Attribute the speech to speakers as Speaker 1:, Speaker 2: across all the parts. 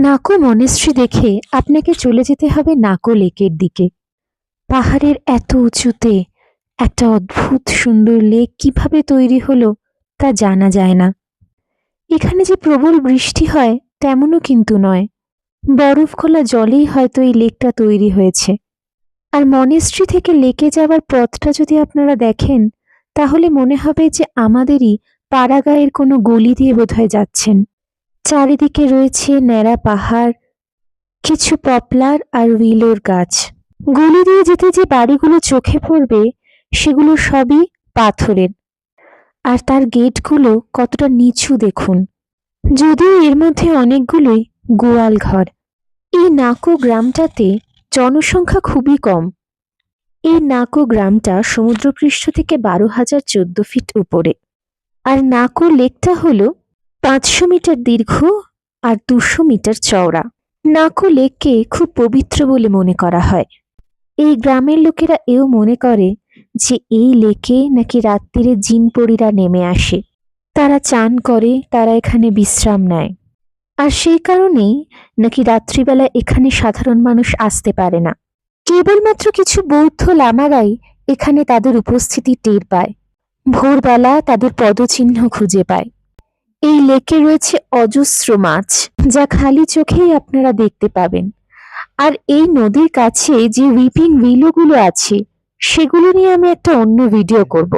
Speaker 1: নাকো monastery দেখে আপনাকে চলে যেতে হবে নাকো লেকের দিকে। পাহাড়ের এত উঁচুতে একটা অদ্ভুত সুন্দর লেক কিভাবে তৈরি হলো তা জানা যায় না। এখানে যে প্রবল বৃষ্টি হয় তেমনও কিন্তু নয়, বরফ খোলা জলেই হয়তো এই লেকটা তৈরি হয়েছে। আর মনেস্ট্রি থেকে লেকে যাওয়ার পথটা যদি আপনারা দেখেন, তাহলে মনে হবে যে আমাদেরই পাড়াগাঁয়ের কোনো গলি দিয়ে বোধহয় যাচ্ছেন। চারিদিকে রয়েছে ন্যাড়া পাহাড়, কিছু পপলার আর উইলোর গাছ। গলি দিয়ে যেতে যে বাড়িগুলো চোখে পড়বে সেগুলো সবই পাথরের, আর তার গেটগুলো কতটা নিচু দেখুন। যদিও এর মধ্যে অনেকগুলোই গোয়াল ঘর। এই নাকো গ্রামটাতে জনসংখ্যা খুবই কম। এই নাকো গ্রামটা সমুদ্রপৃষ্ঠ থেকে 12,014 ফিট উপরে। আর নাকো লেকটা হলো 500 মিটার দীর্ঘ আর 200 মিটার চওড়া। নাকো লেককে খুব পবিত্র বলে মনে করা হয়। এই গ্রামের লোকেরা এও মনে করে যে এই লেকে নাকি রাত্রিরে জিনপরীরা নেমে আসে, তারা চান করে, তারা এখানে বিশ্রাম নেয়। আর সেই কারণেই নাকি রাত্রিবেলা এখানে সাধারণ মানুষ আসতে পারে না। কেবলমাত্র কিছু বৌদ্ধ লামারাই এখানে তাদের উপস্থিতি টের পায়, ভোরবেলা তাদের পদচিহ্ন খুঁজে পায়। এই লেকে রয়েছে অজস্র মাছ, যা খালি চোখেই আপনারা দেখতে পাবেন। আর এই নদীর কাছে যে উইপিং উইলোগুলো আছে সেগুলো নিয়ে আমি একটা অন্য ভিডিও করব।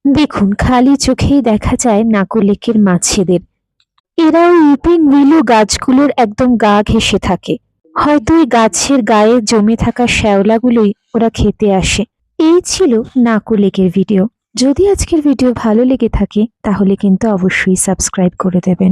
Speaker 1: দেখুন, খালি চোখেই দেখা যায় নাকো লেকের মাছেদের। এরা ওই উইপিং উইলো গাছগুলোর একদম গা ঘেঁষে থাকে। হয়তো ওই গাছের গায়ে জমে থাকা শ্যাওলাগুলোই ওরা খেতে আসে। এই ছিল নাকো লেকের ভিডিও। যদি আজকের ভিডিও ভালো লেগে থাকে তাহলে কিন্তু অবশ্যই সাবস্ক্রাইব করে দেবেন।